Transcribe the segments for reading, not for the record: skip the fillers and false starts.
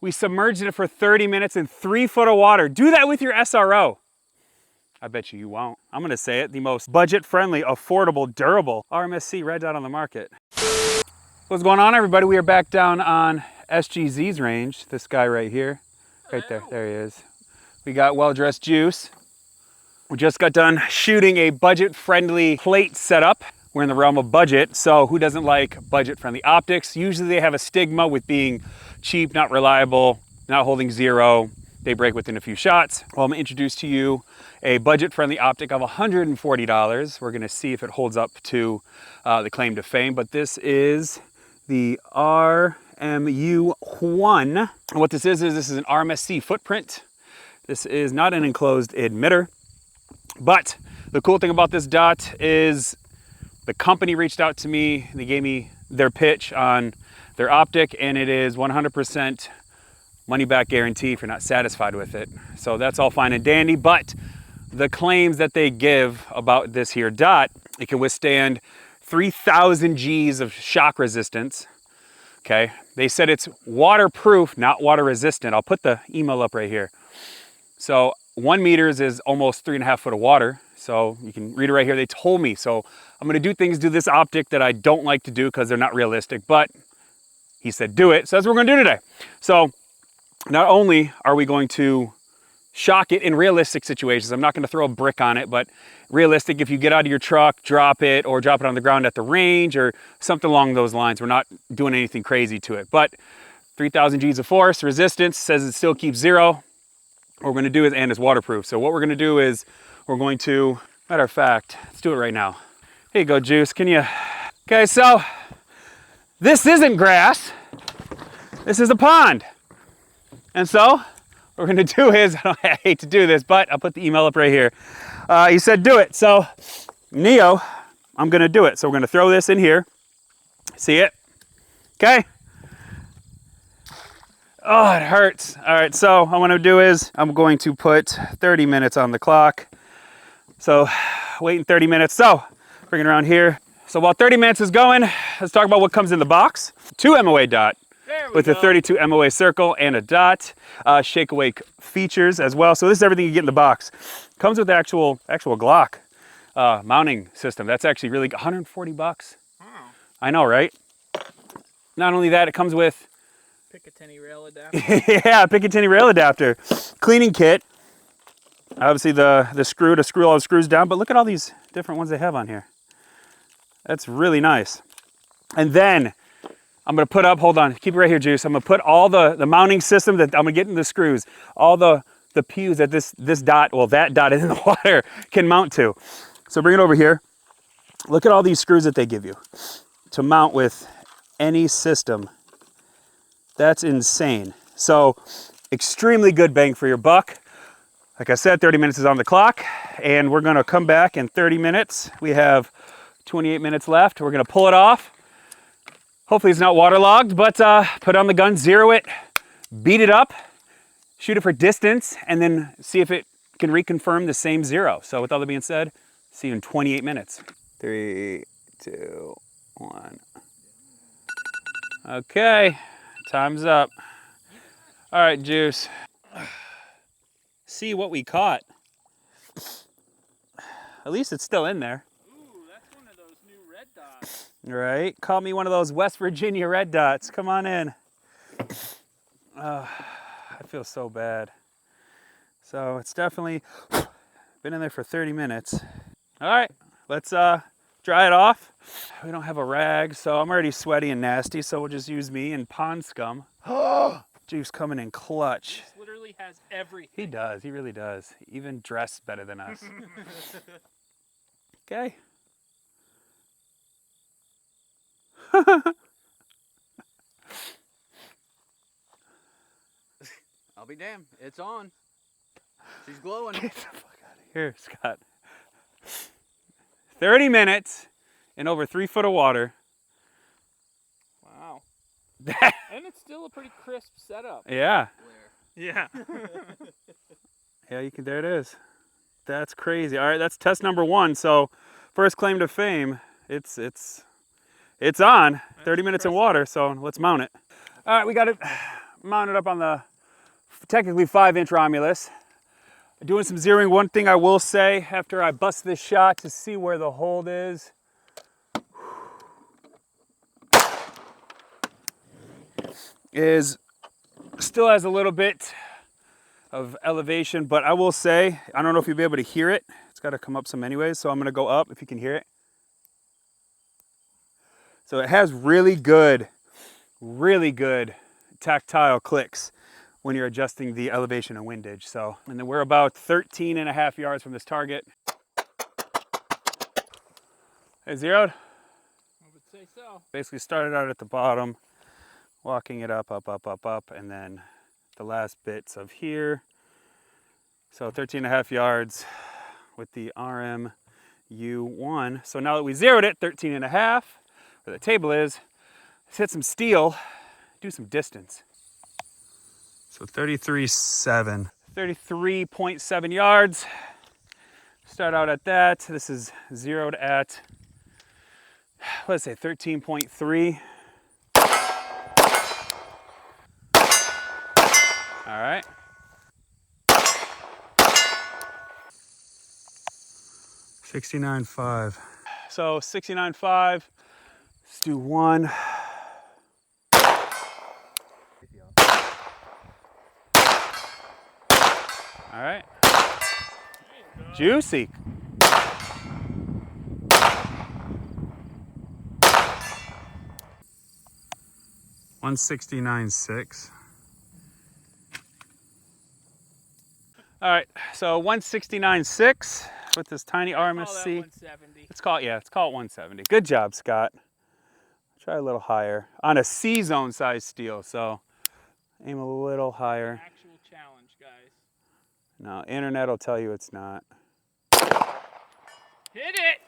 We submerged it for 30 minutes in 3 foot of water. Do that with your SRO. I bet you won't. I'm gonna say it, the most budget-friendly, affordable, durable RMSC red dot on the market. What's going on, everybody? We are back down on SGZ's range. This guy right here. Right there, there he is. We got well-dressed Juice. We just got done shooting a budget-friendly plate setup. We're in the realm of budget, so who doesn't like budget-friendly optics? Usually they have a stigma with being cheap, not reliable, not holding zero. They break within a few shots. Well, I'm gonna introduce to you a budget-friendly optic of $140. We're gonna see if it holds up to the claim to fame, but this is the RMU1. And what this is this is an RMSC footprint. This is not an enclosed emitter, but the cool thing about this dot is the company reached out to me. They gave me their pitch on their optic, and it is 100% money back guarantee if you're not satisfied with it. So that's all fine and dandy, but the claims that they give about this here dot, it can withstand 3,000 G's of shock resistance. Okay, they said it's waterproof, not water resistant. I'll put the email up right here. So 1 meters is almost 3.5 foot of water. So you can read it right here. They told me. So I'm gonna do this optic that I don't like to do because they're not realistic, but he said do it. So that's what we're gonna do today. So not only are we going to shock it in realistic situations, I'm not gonna throw a brick on it, but realistic, if you get out of your truck, drop it, or drop it on the ground at the range or something along those lines. We're not doing anything crazy to it, but 3,000 G's of force, resistance, says it still keeps zero. What we're gonna do is, and it's waterproof. So what we're gonna do is, we're going to, matter of fact, let's do it right now. Here you go, Juice, can you? Okay, so this isn't grass, this is a pond. And so what we're gonna do is, I hate to do this, but I'll put the email up right here. He said do it, so Neo, I'm gonna do it. So we're gonna throw this in here. See it? Okay. Oh, it hurts. All right, so what I'm gonna do is, I'm going to put 30 minutes on the clock. So waiting 30 minutes. So bring it around here. So while 30 minutes is going, let's talk about what comes in the box. 2 MOA dot with a 32 MOA circle and a dot. Shake awake features as well. So this is everything you get in the box. Comes with the actual Glock mounting system. That's actually really 140 bucks. Wow. I know, right? Not only that, it comes with Picatinny rail adapter. yeah, Picatinny rail adapter. Cleaning kit. Obviously the screw to screw all the screws down, but look at all these different ones they have on here. That's really nice. And then I'm gonna put up, hold on, keep it right here, Juice. I'm gonna put all the mounting system that I'm gonna get in the screws, all the pews that this dot, well, that dot in the water can mount to. So bring it over here. Look at all these screws that they give you to mount with any system. That's insane. So extremely good bang for your buck. Like I said, 30 minutes is on the clock, and we're gonna come back in 30 minutes. We have 28 minutes left. We're gonna pull it off. Hopefully it's not waterlogged, but put on the gun, zero it, beat it up, shoot it for distance, and then see if it can reconfirm the same zero. So with all that being said, see you in 28 minutes. 3, 2, 1. Okay, time's up. All right, Juice. See what we caught. At least it's still in there. Ooh, that's one of those new red dots. Right, call me one of those West Virginia red dots. Come on in. I feel so bad. So it's definitely been in there for 30 minutes. All right, let's dry it off. We don't have a rag, so I'm already sweaty and nasty, so we'll just use me and pond scum. Juice coming in clutch. This literally has everything. He does, he really does. Even dressed better than us. Okay. I'll be damned, it's on. She's glowing. Get the fuck out of here, Scott. 30 minutes in over 3 foot of water. Wow. And it's still a pretty crisp setup. Yeah. Yeah. Yeah, you can, there it is. That's crazy. All right, that's test number 1. So first claim to fame, it's on. 30 minutes in water, so let's mount it. All right, we got it mounted up on the technically 5-inch Romulus. Doing some zeroing. One thing I will say after I bust this shot to see where the hold is. Is still has a little bit of elevation, but I will say, I don't know if you'll be able to hear it. It's got to come up some anyways, so I'm going to go up if you can hear it. So it has really good tactile clicks when you're adjusting the elevation and windage. So, and then we're about 13.5 yards from this target. It zeroed? I would say so. Basically started out at the bottom, walking it up, and then the last bits of here. So 13.5 yards with the RMU1. So now that we zeroed it, 13.5, where the table is, let's hit some steel, do some distance. So 33.7. 33.7 yards. Start out at that. This is zeroed at, let's say 13.3. All right. $69.5. So $69.5. Let's do one. All right. Juicy. $169.6. All right, so $169.6 with this tiny RMSC. Let's call it 170. Good job, Scott. Try a little higher on a C-zone size steel, so aim a little higher. Actual challenge, guys. No, internet will tell you it's not. Hit it!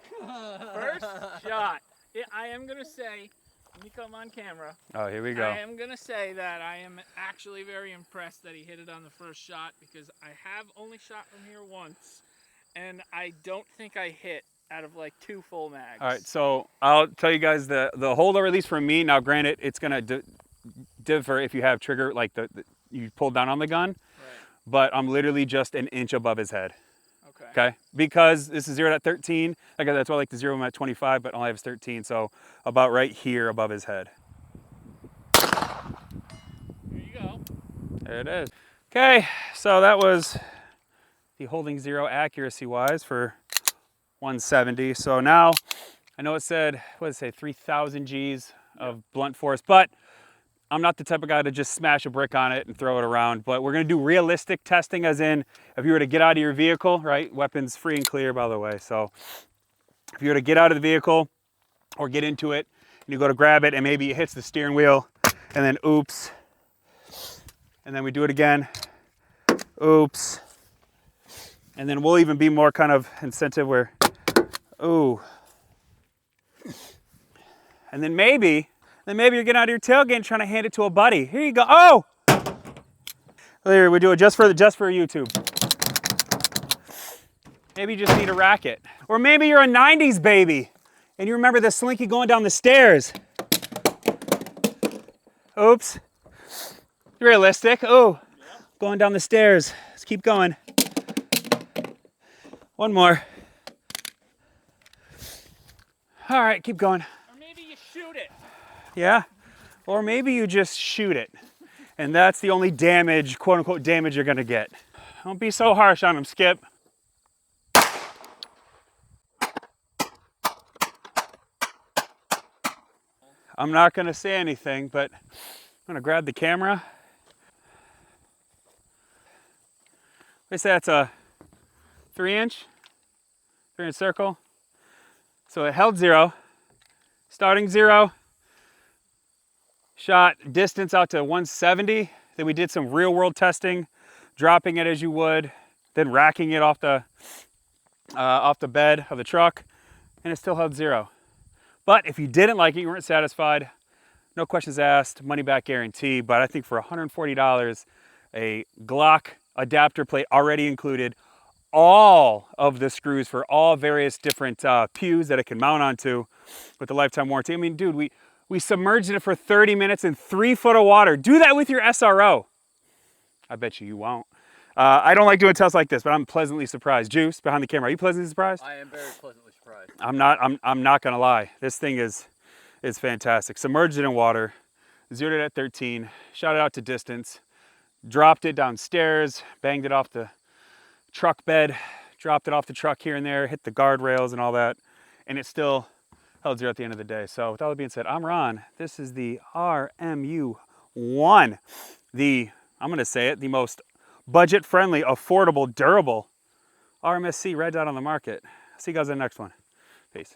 First shot. I am going to say, let me come on camera. Oh, here we go. I am going to say that I am actually very impressed that he hit it on the first shot, because I have only shot from here once, and I don't think I hit out of like 2 full mags. All right, so I'll tell you guys the holdover, at least for me. Now, granted, it's going to differ if you have trigger, like you pull down on the gun, Right. but I'm literally just an inch above his head. Okay. Okay, because this is zeroed at 13. Like that's why I like to zero him at 25, but all I have is 13, so about right here above his head. Here you go. There it is. Okay, so that was the holding zero accuracy-wise for 170. So now, I know it said, what did it say, 3,000 Gs of blunt force, but I'm not the type of guy to just smash a brick on it and throw it around, but we're gonna do realistic testing, as in, if you were to get out of your vehicle, right? Weapons free and clear, by the way. So if you were to get out of the vehicle or get into it, and you go to grab it and maybe it hits the steering wheel, and then oops. And then we do it again, oops. And then we'll even be more kind of incentive where, ooh. And then maybe you're getting out of your tailgate and trying to hand it to a buddy. Here you go. Oh! Here, we do it just for YouTube. Maybe you just need a racket. Or maybe you're a 90s baby and you remember the slinky going down the stairs. Oops. Realistic. Oh, going down the stairs. Let's keep going. One more. All right, keep going. Or maybe you shoot it. Yeah, or maybe you just shoot it, and that's the only damage, quote unquote damage, you're gonna get. Don't be so harsh on him, Skip. I'm not gonna say anything, but I'm gonna grab the camera. They say that's a 3-inch circle. So it held zero, starting zero. Shot distance out to 170. Then we did some real world testing, dropping it as you would, then racking it off the bed of the truck, and it still held zero. But if you didn't like it, you weren't satisfied, no questions asked, money back guarantee. But I think for $140, a Glock adapter plate already included, all of the screws for all various different pews that it can mount onto with the lifetime warranty. I mean, dude, We submerged it for 30 minutes in 3 foot of water. Do that with your SRO. I bet you won't. I don't like doing tests like this, but I'm pleasantly surprised. Juice, behind the camera, are you pleasantly surprised? I am very pleasantly surprised. I'm not gonna lie. This thing is fantastic. Submerged it in water, zeroed it at 13, shot it out to distance, dropped it downstairs, banged it off the truck bed, dropped it off the truck here and there, hit the guardrails and all that, and it still held zero at the end of the day. So with all that being said, I'm Ron. This is the RMU1, I'm gonna say it, the most budget-friendly, affordable, durable RMSC red dot on the market. See you guys in the next one. Peace.